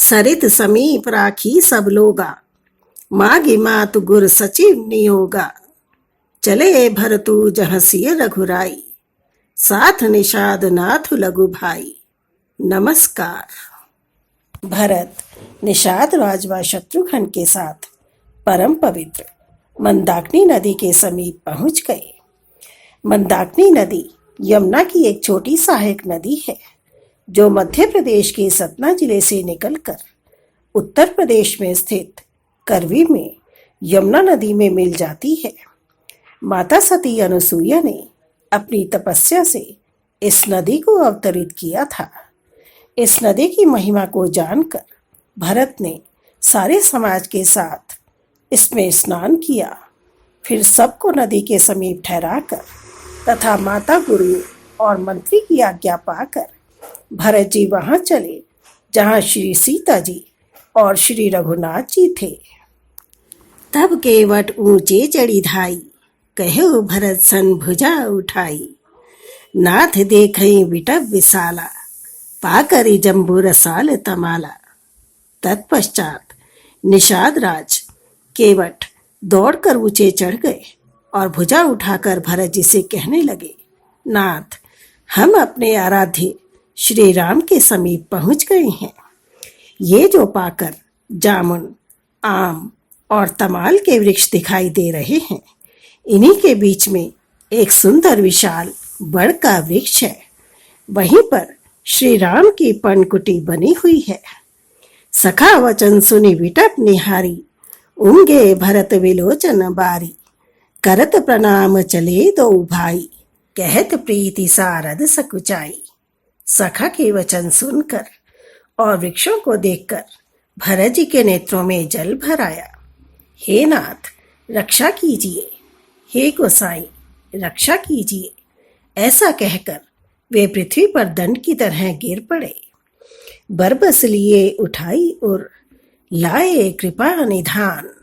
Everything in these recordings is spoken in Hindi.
सरित समीप राखी सब लोगा, मागी मातु गुर सचिव नियोगा। चले भरतु जहसिय रघुराई, साथ निषाद नाथ लघु भाई। नमस्कार। भरत निषाद राजवा शत्रुघ्न के साथ परम पवित्र मंदाकिनी नदी के समीप पहुंच गए। मंदाकिनी नदी यमुना की एक छोटी सहायक नदी है जो मध्य प्रदेश के सतना जिले से निकलकर उत्तर प्रदेश में स्थित करवी में यमुना नदी में मिल जाती है। माता सती अनुसुईया ने अपनी तपस्या से इस नदी को अवतरित किया था। इस नदी की महिमा को जानकर भरत ने सारे समाज के साथ इसमें स्नान किया। फिर सबको नदी के समीप ठहराकर तथा माता, गुरु और मंत्री की आज्ञा पाकर भरत जी वहां चले जहां श्री सीता जी और श्री रघुनाथ जी थे। तब केवट ऊंचे चढ़ी धाई, कहो भरत सन भुजा उठाई। नाथ देखई विटप विशाला, पाकरी जम्बू रसाल तमाला। तत्पश्चात निषाद राज केवट दौड़कर ऊंचे चढ़ गए और भुजा उठाकर भरत जी से कहने लगे, नाथ, हम अपने आराध्य श्री राम के समीप पहुंच गए हैं। ये जो पाकर, जामुन, आम और तमाल के वृक्ष दिखाई दे रहे हैं, इन्हीं के बीच में एक सुंदर विशाल बड़ का वृक्ष है। वहीं पर श्री राम की पर्णकुटी बनी हुई है। सखा वचन सुनी विटप निहारी, उंगे भरत विलोचन बारी। करत प्रणाम चले दो भाई, कहत प्रीति सारद सकुचाई। सखा के वचन सुनकर और वृक्षों को देखकर भरत जी के नेत्रों में जल भर आया। हे नाथ, रक्षा कीजिए, हे गोसाई, रक्षा कीजिए। ऐसा कहकर वे पृथ्वी पर दंड की तरह गिर पड़े। बरबस लिए उठाई और लाए कृपा निधान।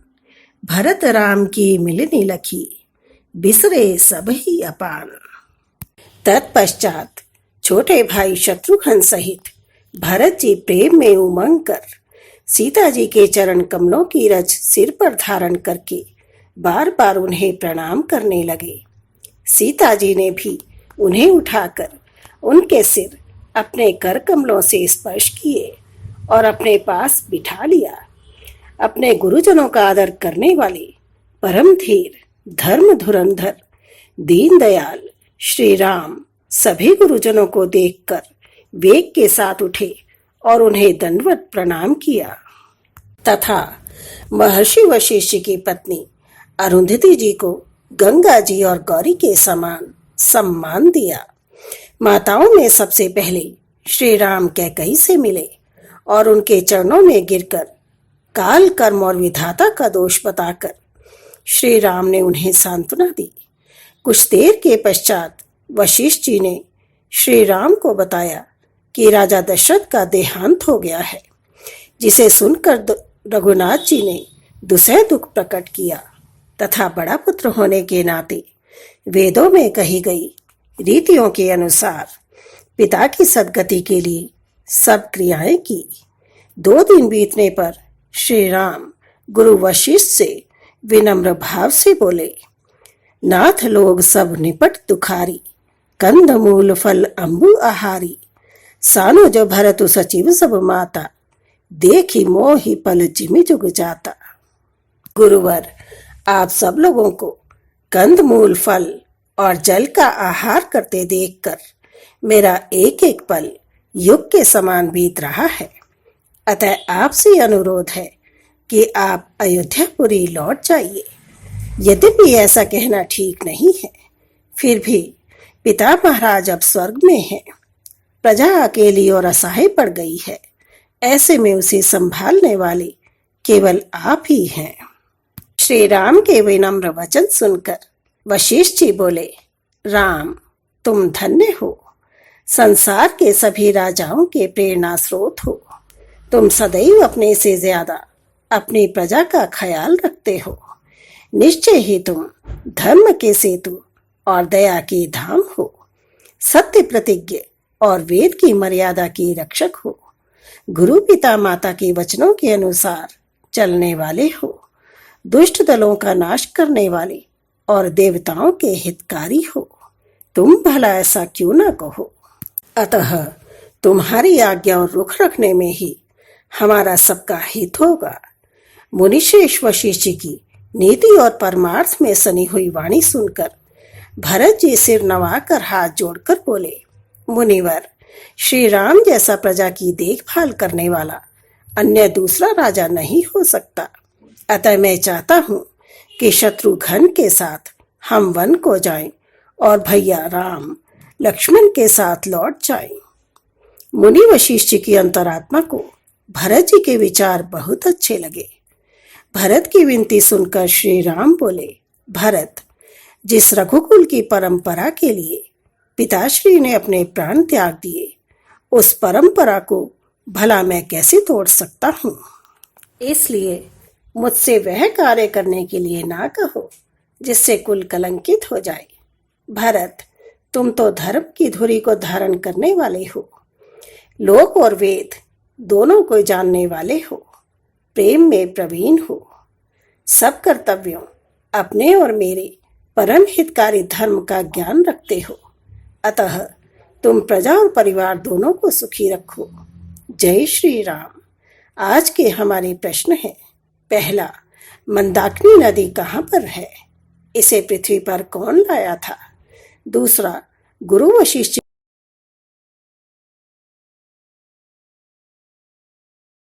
भरत राम की मिलनी लखी, बिसरे सब ही अपान। तत्पश्चात छोटे भाई शत्रुघ्न सहित भरत जी प्रेम में उमंग कर सीता जी के चरण कमलों की रज सिर पर धारण करके बार बार उन्हें प्रणाम करने लगे। सीता जी ने भी उन्हें उठाकर उनके सिर अपने कर कमलों से स्पर्श किए और अपने पास बिठा लिया। अपने गुरुजनों का आदर करने वाले परम धीर, धर्म धुरंधर, दीन दयाल श्री राम सभी गुरुजनों को देखकर वेग के साथ उठे और उन्हें दंडवत प्रणाम किया तथा महर्षि वशिष्ठ की पत्नी अरुंधति जी को गंगा जी और गौरी के समान सम्मान दिया। माताओं में सबसे पहले श्री राम कैकेयी से मिले और उनके चरणों में गिरकर काल, कर्म और विधाता का दोष बताकर श्री राम ने उन्हें सांत्वना दी। कुछ देर के पश्चात वशिष्ठ जी ने श्री राम को बताया कि राजा दशरथ का देहांत हो गया है, जिसे सुनकर रघुनाथ जी ने दुसह दुख प्रकट किया तथा बड़ा पुत्र होने के नाते वेदों में कही गई रीतियों के अनुसार पिता की सद्गति के लिए सब क्रियाएं की। 2 दिन बीतने पर श्री राम गुरु वशिष्ठ से विनम्र भाव से बोले, नाथ लोग सब निपट दुखारी, कंद मूल फल अंबु आहारी। सानो जो भरतु सचिव सब माता, देखी मोहि पल जिमि जुग जाता। गुरुवर, आप सब लोगों को कंद मूल फल और जल का आहार करते देखकर मेरा एक एक पल युग के समान बीत रहा है। अतः आपसे अनुरोध है कि आप अयोध्यापुरी लौट जाइए। यद्यपि ऐसा कहना ठीक नहीं है, फिर भी पिता महाराज अब स्वर्ग में हैं। प्रजा अकेली और असहाय पड़ गई है। ऐसे में उसे संभालने वाले केवल आप ही हैं। श्री राम के विनम्र वचन सुनकर वशिष्ठ जी बोले, राम, तुम धन्य हो। संसार के सभी राजाओं के प्रेरणा स्रोत हो। तुम सदैव अपने से ज्यादा अपनी प्रजा का ख्याल रखते हो। निश्चय ही तुम धर्म के सेतु और दया के धाम हो। सत्य प्रतिज्ञ और वेद की मर्यादा के रक्षक हो। गुरु पिता माता के वचनों के अनुसार चलने वाले हो, दुष्ट दलों का नाश करने वाले और देवताओं के हितकारी हो। तुम भला ऐसा क्यों न कहो। अतः तुम्हारी आज्ञा और रुख रखने में ही हमारा सबका हित होगा। मुनिश्रेष्ठ वशिष्ठ जी की नीति और परमार्थ में सनी हुई वाणी सुनकर भरत जी सिर नवाकर हाथ जोड़कर बोले, मुनिवर, श्री राम जैसा प्रजा की देखभाल करने वाला अन्य दूसरा राजा नहीं हो सकता। अतः मैं चाहता हूँ कि शत्रुघ्न के साथ हम वन को जाएं और भैया राम लक्ष्मण के साथ लौट जाएं। मुनि वशिष्ठ जी की अंतरात्मा को भरत जी के विचार बहुत अच्छे लगे। भरत की विनती सुनकर श्री राम बोले, भरत, जिस रघुकुल की परंपरा के लिए पिताश्री ने अपने प्राण त्याग दिए, उस परंपरा को भला मैं कैसे तोड़ सकता हूँ। इसलिए मुझसे वह कार्य करने के लिए ना कहो जिससे कुल कलंकित हो जाए। भरत, तुम तो धर्म की धुरी को धारण करने वाले हो, लोक और वेद दोनों को जानने वाले हो, प्रेम में प्रवीण हो, सब कर्तव्यों अपने और मेरे परम हितकारी धर्म का ज्ञान रखते हो। अतः तुम प्रजा और परिवार दोनों को सुखी रखो। जय श्री राम। आज के हमारे प्रश्न हैं, पहला, मंदाकिनी नदी कहाँ पर है? इसे पृथ्वी पर कौन लाया था? दूसरा, गुरु वशिष्ठ